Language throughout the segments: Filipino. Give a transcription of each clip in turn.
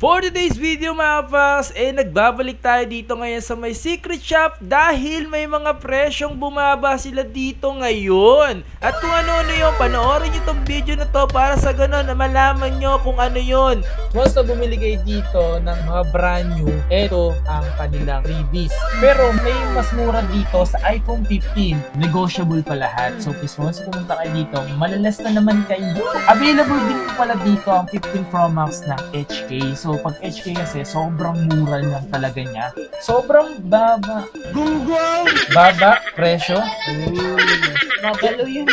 For today's video mga pangs, nagbabalik tayo dito ngayon sa may secret shop dahil may mga presyong bumaba sila dito ngayon. At kung ano-ano yun, panoorin nyo itong video na to para sa ganun na malaman nyo kung ano yun. Once na bumili kayo dito ng mga brand new, ito ang kanilang freebies. Pero may mas mura dito sa iPhone 15. Negotiable pa lahat. So please, once pumunta kayo dito, malalas na naman kayo. Available din pala dito ang 15 Pro Max na HK. So pag HK kasi, sobrang mura lang talaga niya. Sobrang baba. Google! Baba, presyo. Magalo yun.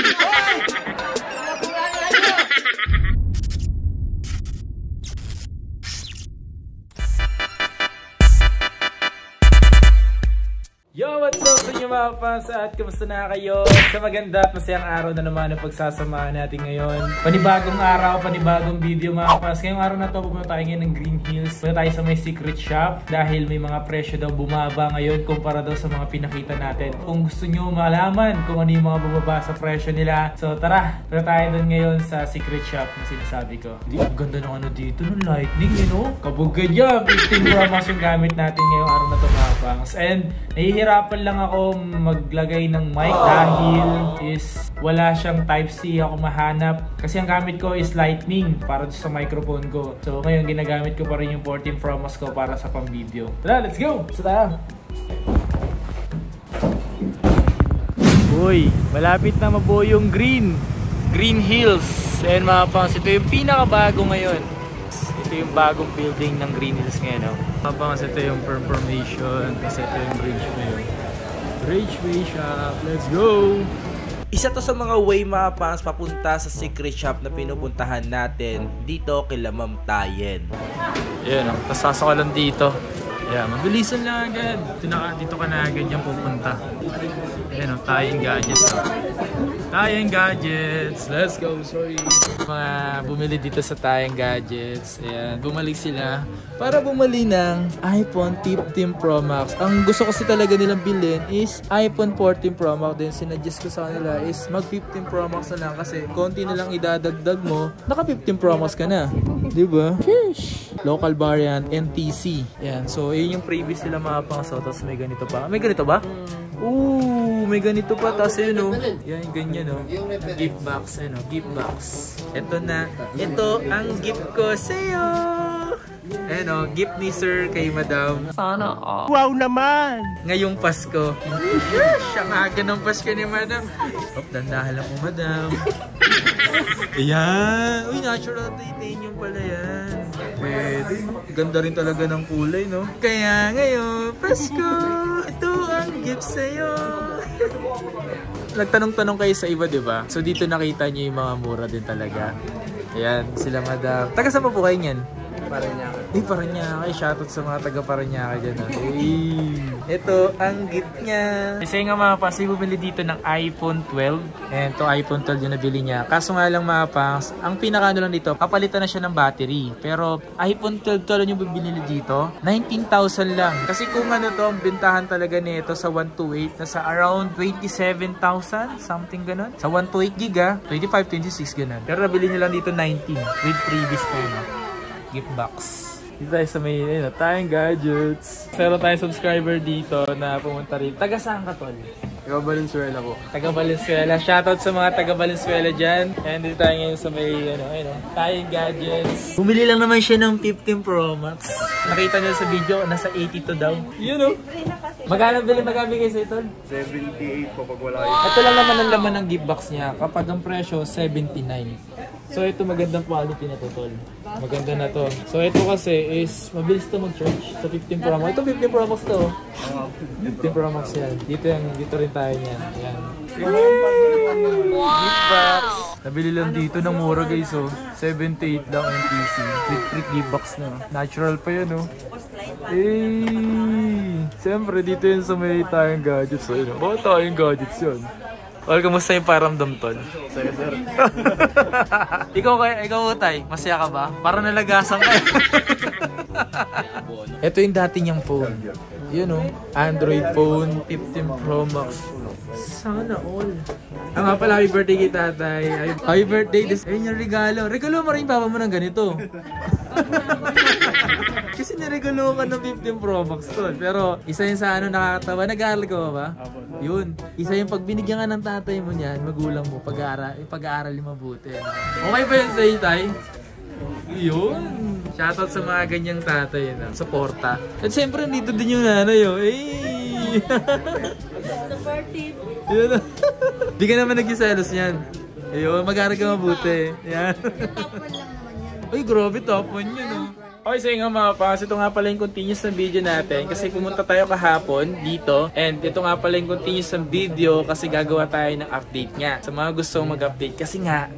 Yo, what's up sa inyo mga fans at kamusta na kayo? Sa maganda at masayang araw na naman ang pagsasamahan natin ngayon. Panibagong araw, panibagong video mga fans. Ngayong araw na to, pupunta tayo ngayon ng Green Hills. Punta tayo sa may secret shop dahil may mga presyo daw bumaba ngayon kumpara daw sa mga pinakita natin. Kung gusto nyo malaman kung ano yung mga bumaba sa presyo nila, so tara, punta tayo doon ngayon sa secret shop na sinasabi ko. Ang ganda ng ano dito, ng lightning, you know? Kabugad yan, 15 Pro Max yung gamit natin ngayong araw na to mga fans. And nahihirapan lang ako maglagay ng mic dahil is wala siyang Type-C ako mahanap. Kasi ang gamit ko is lightning para sa microphone ko. So ngayon ginagamit ko pa rin yung 14 Pro Max ko para sa pang video. Tara, let's go! Sa tayo! Uy, malapit na mabuo yung Green Hills. And mga pangs, ito yung pinakabago ngayon. Ito yung bagong building ng Green Hills ngayon. Mga ito yung formation. Kasi ito yung Bridgeway shop. Let's go! Isa to sa mga way mga pangs papunta sa secret shop na pinupuntahan natin dito kila Ma'am Tayen. Ayan o, tapos sasok ka lang dito. Ayan, mabilisan lang agad. Dito ka na agad yung pupunta. Ayan o, Tayen Gadgets o. Tayen Gadgets, let's go, sorry. Mga bumili dito sa Tayen Gadgets. Ayan, bumalik sila para bumili ng iPhone 15 Pro Max. Ang gusto kasi talaga nilang bilhin is iPhone 14 Pro Max. Then sinuggest ko sa kanila is mag 15 Pro Max na lang kasi konti na lang idadagdag mo, naka 15 Pro Max ka na. Diba? Sheesh! Local variant, NTC. Ayan, so yun yung previous nila mga pangaso. Tapos may ganito pa. May ganito ba? Ooh, may ganito pa. Tapos yun o. Yan, ganyan o. Gift box. Ano, gift box. Ito na. Ito ang gift ko sa'yo. Ayan o, gift ni sir kay madam. Sana o. Wow naman! Ngayong Pasko. Ang aga ng Pasko ni madam. Oh, dandahan lang po madam. Ayan. Uy, natural titanium pala yan. Pwede. Ganda rin talaga ng kulay, no? Kaya ngayon, Pasko, ito ang gift sa'yo. Nagtanong-tanong kayo sa iba, diba? So dito nakita nyo yung mga mura din talaga. Ayan, sila madam. Taga saan pa po kayo niyan? Paranaque. Paranaque. Shoutout sa mga taga Paranaque dyan. Ito ang gift niya. Kasi nga mga pangs, bumili dito ng iPhone 12. And ito iPhone 12 yung nabili niya. Kaso nga lang mga pangs, ang pinaka lang dito, papalitan na siya ng battery. Pero iPhone 12 to lang yung bibili dito. 19,000 lang. Kasi kung ano to, ang bintahan talaga nito sa 128, nasa around 27,000, something ganun. Sa 128 giga, 25, 26 ganun. Pero nabili niya lang dito 19 with previous time. Gift box. Dito tayo sa may Tayen Gadgets. Meron tayong subscriber dito na pumunta rin. Taga saan ka, tol? Taga Valenzuela po. Taga Valenzuela. Shoutout sa mga taga Valenzuela dyan. And dito tayo ngayon sa may Tayen Gadgets. Bumili lang naman siya ng 15 Pro Max. Nakita niyo sa video, nasa 82 daw. Yun o. Magkano magabigay sa ito? 78 po pag wala kayo. Ito lang naman ang laman ng gift box niya. Kapag ang presyo, 79. So ito magandang quality na to, tol. Maganda na to. So ito kasi is mabilis to mag-charge sa 15 Pro Max. Ito 15 Pro Max to. 15 Pro Max yan. Dito rin tayo niyan. Yan. Gift box. Nabili lang dito ng mura guys oh. 78 lang ang PC. With free gift box na. Natural pa yan oh. Siyempre dito yun sa may Tayen Gadgets. So yun. Bakit Tayen Gadgets yun? Tol, kamusta yung paramdam, tol? Sige, sir. Ikaw, Tay, masaya ka ba? Para nalagasan ka. Ito yung dati niyang phone. Yun o, Android phone, 15 Pro Max. Sana all. Ang nga pala, happy birthday kay tatay. Happy birthday. Ayun yung regalo. Regalo mo rin papa mo ng ganito. regalo ka ng 15 Pro Max tol. Pero isa yun sa ano nakakatawa. Nag-aaral ka ba? Yun. Isa yung pag binigyan ka ng tatay mo niyan, magulang mo, pag-aaral yung mabuti. Okay ba yun sa'yo, tay? Yun. Shoutout sa mga ganyang tatay na. Suporta. At siyempre, dito din yung nanay, oh. Supportive. Yun. Di ka naman nagsiselos yan. Ayun, mag-aaral ka mabuti. Yan. Top 1 lang naman yan. Ay, grabe, top 1 yun, oh. Okay, so nga mga paps, ito nga pala yung continuous na video natin kasi pumunta tayo kahapon dito and ito nga pala yung continuous na video kasi gagawa tayo ng update nga. Sa mga gustong mag-update kasi nga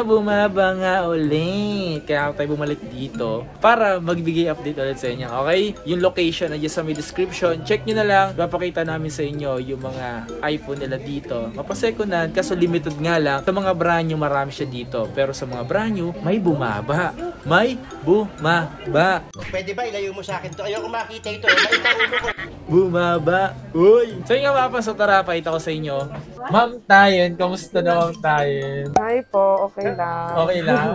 bumaba nga ulit. Kaya tayo bumalik dito para magbigay update ulit sa inyo. Okay? Yung location na dyan sa may description, check nyo na lang. Papakita namin sa inyo yung mga iPhone nila dito. Mapasekonan kaso limited nga lang. Sa mga brand new marami siya dito pero sa mga brand new may bumaba. May bumaba. Pwede ba ilayo mo sa akin to? Ayoko makita ito. Maita ulo ko. Bumaba. Uy! So yung nga mga so tara, pakita ko sa inyo. Ma'am Tayen, kamusta na Ma'am Tayen? Hi po, okay lang. Okay lang?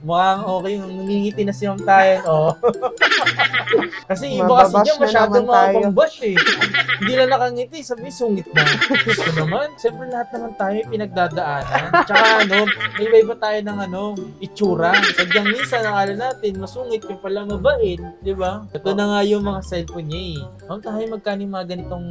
Mukhang okay. Nangingiti na si Ma'am Tayen, oh. Kasi iba kasi Mababash niya na masyadong naman tayo. mga pambash eh. Hindi na nakangiti, sabi sungit na. Gusto naman, siyempre lahat naman tayo may pinagdadaanan. Tsaka ano, may iba tayo ng ano, itsura. Sadyang minsan nakala natin, masungit yung pala mabait, di ba? Ito na nga yung mga cellphone niya eh. Ma'am Tayo, magkano yung mga ganitong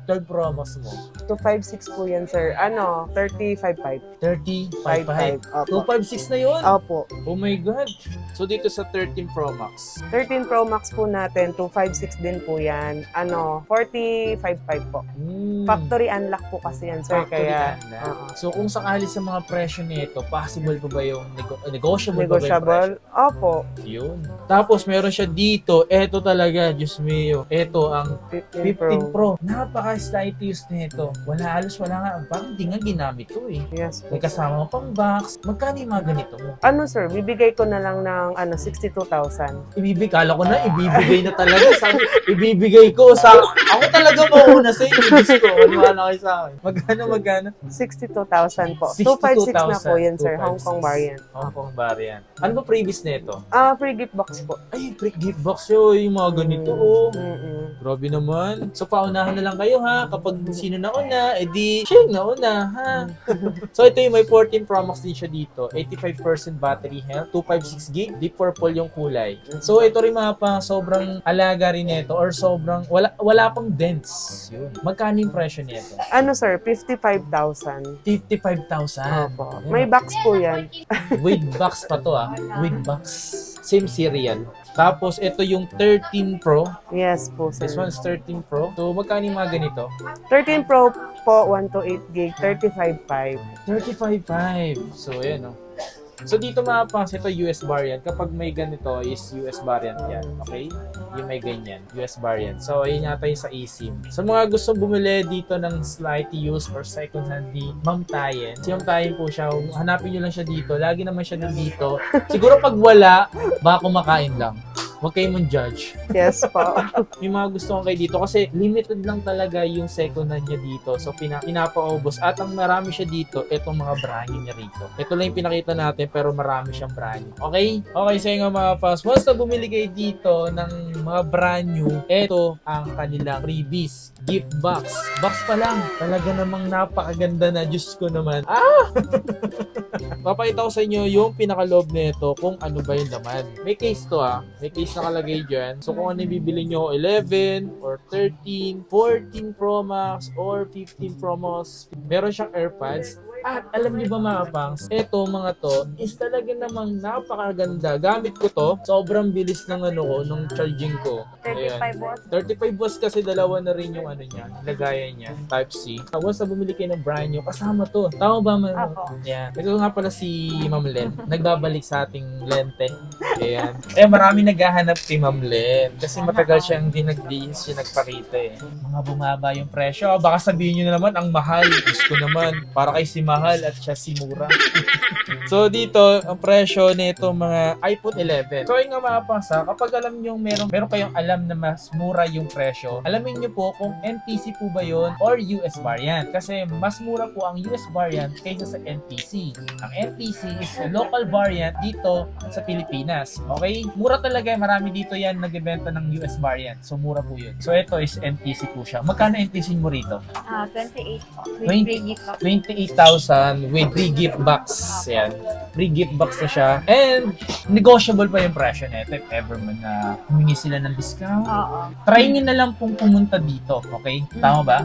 12 Pro Max mo? 256 po yan, sir. Ano, 3055. 30, 55. Opo. 256 na yun? Opo. Oh my God. So dito sa 13 Pro Max. 13 Pro Max po natin, 256 din po yan. Ano, 4055 po. Factory unlock po kasi yan, sir. Factory Kaya, unlock. So kung sakali sa mga presyo nito, possible pa ba yung negotiable pa ba yung negotiable? presyo? Opo. Yun. Tapos meron siya dito, eto talaga, Diyos mio. Eto ang 15 Pro. Napaka-slight use nito. Wala nga. Parang di nga ginamit to eh. Yes po. May kasama pang box. Magkano yung mga ganito mo? Ano, sir, bibigay ko na lang ng 62,000. Kala ko na, ibibigay na talaga. Sabi, ibibigay ko sa... Ako talaga mauna sa inyo. Diyos ko, maniwala kayo sa akin. Magkano? 62,000 po. 256 62,000. na po yan, sir. 256. Hong Kong variant. Hong Kong variant. Ano ba previous nito? Free gift box po. Ay, free gift box yun. Yung mga ganito, oh. Grabe naman. So, paunahan na lang kayo, ha? Kapag sino nauna, edi, siya yung nauna, ha? So, ito yung may 14 Pro Max din siya dito. 85% battery health, 256GB, deep purple yung kulay. So, ito rin mga pang sobrang alaga rin nito or sobrang, wala pang dents. Yun. Magkano yung presyo nito? Ano, sir, 55,000. 55,000. Opo. May box po yan. With box pa to, ah. With box. Same serial. Tapos, ito yung 13 Pro. Yes po, sir. This one's 13 Pro. So, magkano yung mga ganito? 13 Pro po, 128 gig, 35.5. 35.5. So, ayan, oh. So, dito mapapangas ito US variant. Kapag may ganito is US variant yan. Okay? Yung may ganyan. US variant. So, ayun yata yung sa eSIM. Sa mga gusto bumili dito ng slight use or second hand di Ma'am Tayen. Si Ma'am Tayen po siya. Hanapin nyo lang siya dito. Lagi naman siya dito. Siguro pag wala, baka kumakain lang. Huwag kayo mong judge. Yes po. May mga gusto ko kayo dito kasi limited lang talaga yung second hand niya dito. So, pinapaubos. At ang marami siya dito, itong mga brand new niya rito. Ito lang yung pinakita natin pero marami siyang brand new. Okay? Okay, so yung mga pass. Once na bumili kayo dito ng mga brand new, ito ang kanilang freebies. Gift box. Box pa lang. Talaga namang napakaganda na. Diyos ko naman. Papakita ko sa inyo yung pinakaloob nito kung ano ba yung laman. May case to, May case nakalagay dyan. So kung ano yung bibili nyo, 11 or 13, 14 Pro Max or 15 Pro Max. Meron siyang AirPods. At alam niyo ba mga pangs, eto mga to is talaga namang napakaganda. Gamit ko to, sobrang bilis ng ng charging ko. 35 watts. 35 watts kasi dalawa na rin yung niya, lagayan niya, Type-C. Once na bumili kayo ng brand new, kasama to. Tama ba man? Apo. Yan. Ito nga pala si Ma'am Len. Nagbabalik sa ating lente. Ayan. Marami naghahanap kay Ma'am Len. Kasi matagal siyang siya nagpakita eh. Mga bumaba yung presyo. Baka sabihin nyo na naman, ang mahal. Gusto naman. Para kay si Ma'am mahal at siya si mura. So dito, ang presyo nito mga iPhone 11. So yung nga mapasa, kapag alam nyo meron kayong alam na mas mura yung presyo, alamin nyo po kung NTC po ba yun or US variant. Kasi mas mura po ang US variant kaysa sa NTC. Ang NTC is a local variant dito sa Pilipinas. Okay? Mura talaga, marami dito yan nagbebenta ng US variant. So mura po yun. So ito is NTC po siya. Magkano NTC mo rito? 28 po. 28,000 with 3 gift box. Yan. 3 gift box na siya. And negotiable pa yung presyo nito if ever man na humingi sila ng discount. Oo. Try nyo na lang pong pumunta dito. Okay? Tama ba?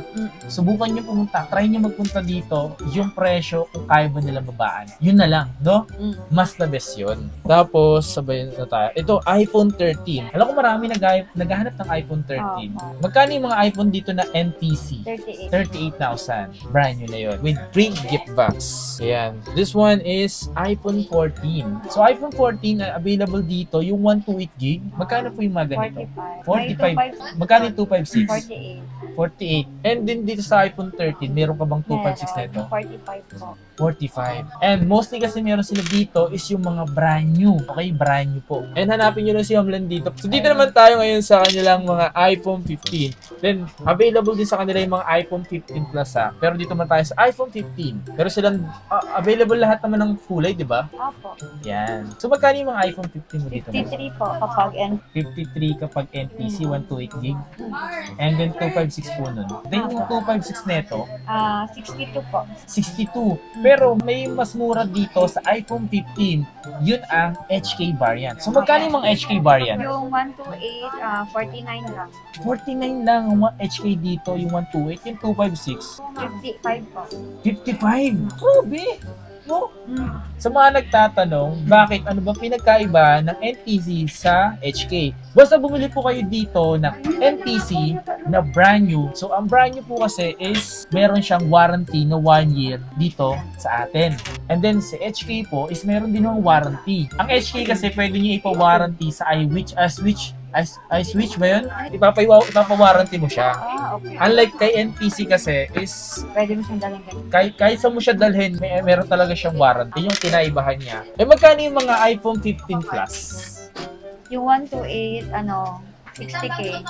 Subukan nyo pumunta. Try nyo magpunta dito. Yung presyo kung kaya ba nila babaan. Yun na lang. No? Mas the best yun. Tapos, sabay na tayo. Ito, iPhone 13. Alam ko marami naghahanap ng iPhone 13. Magkano yung mga iPhone dito na NTC? 38,000. Brand new na yun. With free gift box. Ayan. This one is iPhone 14. So, iPhone 14 na available dito, yung 128GB. Magkano po yung mga ganito? 45. Magkano yung 256? 48. And din dito sa iPhone 13, meron ka bang 256 na ito? 45 po. 45. And mostly kasi meron sila dito is yung mga brand new. Okay, brand new po. And hanapin nyo lang si Homeland dito. So dito naman tayo ngayon sa kanilang mga iPhone 15. Then available din sa kanila yung mga iPhone 15 Plus ha. Pero dito naman tayo sa iPhone 15. Pero silang available lahat naman ng kulay, di ba? Opo. Yan. So magkano yung mga iPhone 15 mo dito? 53 po kapag 53 kapag NTC 128GB. And then 256 po nun. Then yung 256 neto, 62 po. 62. Pero may mas mura dito sa iPhone 15. Yun ang HK variant. So magkano yung mga HK variant? Yung 128, 49 lang. 49 lang ang mga HK dito. Yung 128, yung 256. 55 po. 55! Grabe! No? Sa mga nagtatanong, bakit ano ba pinagkaiba ng NTC sa HK? Basta bumili po kayo dito ng NTC na brand new. So, ang brand new po kasi is meron siyang warranty na 1 year dito sa atin. And then, sa HK po is meron din ng warranty. Ang HK kasi pwede nyo ipa-warranty sa iSwitch ba yun? Ipapawarranty mo siya. Okay. Unlike kay NTC kasi is Pwede mo siyang dalhin ganun. kahit saan mo siya dalhin, meron talaga siyang warranty. Yung kinaibahan niya. Eh magkano yung mga iPhone 15 Plus? Yung 128, 60K.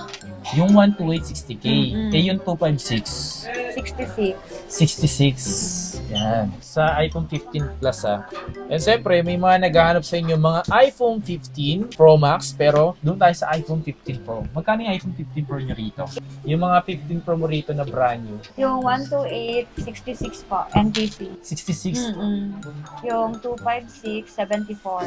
Yung 128, 60K. Eh yung 256, 66. 66. Yan. Sa iPhone 15 Plus And siyempre, may mga naghahanap sa inyo mga iPhone 15 Pro Max, pero doon tayo sa iPhone 15 Pro. Magkano yung iPhone 15 Pro nyo rito? Yung mga 15 Pro mo rito na brand new. Yung 128, 66 po. NTC. 66. Yung 256, 74.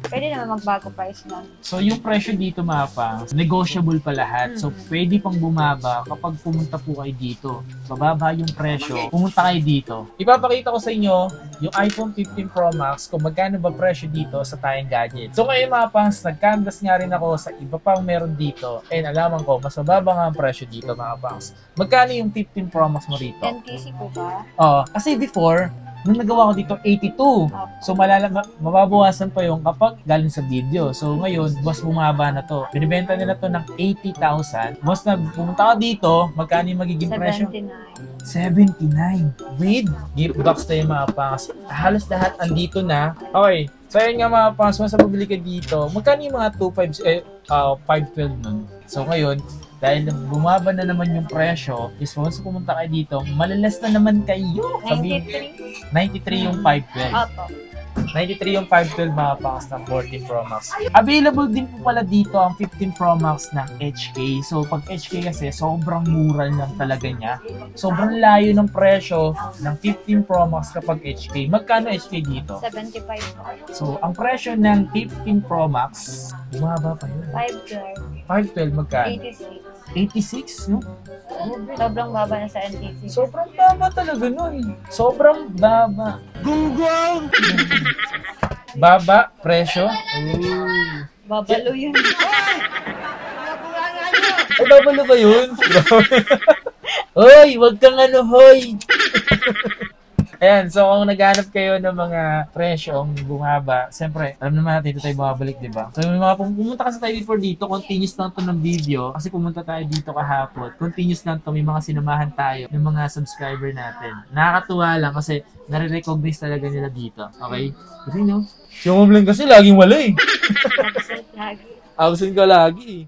74. Pwede naman magbago price nun. So, yung presyo dito, mapa, negotiable pa lahat. So, pwede pang bumaba kapag pumunta po kayo dito. Bababa yung presyo. Pumunta kayo dito. Ipapakita ko sa inyo yung iPhone 15 Pro Max kung magkano ba presyo dito sa tayong gadget. So, ngayon mga pangs, nag-canvas nga rin ako sa iba pang meron dito. And alaman ko, mas mababa nga ang presyo dito mga pangs. Magkano yung 15 Pro Max mo rito? NTC po ba? Kasi before, nung nagawa ko dito, 82. So, mababawasan pa yung kapag galing sa video. So, ngayon, mas bumaba na to. Binibenta nila to ng 80,000. Mas na pumunta ka dito, magkano yung magiging presyo? 79. With gift box na yung mga pangas. Halos lahat andito na. Okay. So, ayun nga mga pangas, mas mabili ka dito. Magkano yung mga 512 nun? So, ngayon, dahil bumaba na naman yung presyo, is once pumunta kayo dito, malalas na naman kayo. 93? 93 yung 512. Opo. 93 yung 512 mga pangas ng 14 Pro Max. Available din po pala dito ang 15 Pro Max ng HK. So pag HK kasi sobrang mura lang talaga niya. Sobrang layo ng presyo ng 15 Pro Max kapag HK. Magkano HK dito? 75 po. So ang presyo ng 15 Pro Max, bumaba pa yun. 512. 512 magkano? 86. 86, no? Sobrang baba na sa NTC. Sobrang baba talaga nun. Sobrang baba. Gunggong! Baba, presyo. Babalo yun. Ay, babalo ba yun? Hoy, wag kang hoy! Ayan, so kung naghanap kayo ng mga presyong bumaba, siyempre, alam naman natin, ito tayo bumabalik, di ba? So yung mga pumunta kasi tayo before dito, continuous lang to ng video, kasi pumunta tayo dito kahapon, continuous lang to, may mga sinamahan tayo ng mga subscriber natin. Nakakatuwa lang kasi nare-recognize talaga nila dito, okay? Kasi no, si Mom Blanc kasi laging wala eh. Absent lagi. Absent ka lagi eh.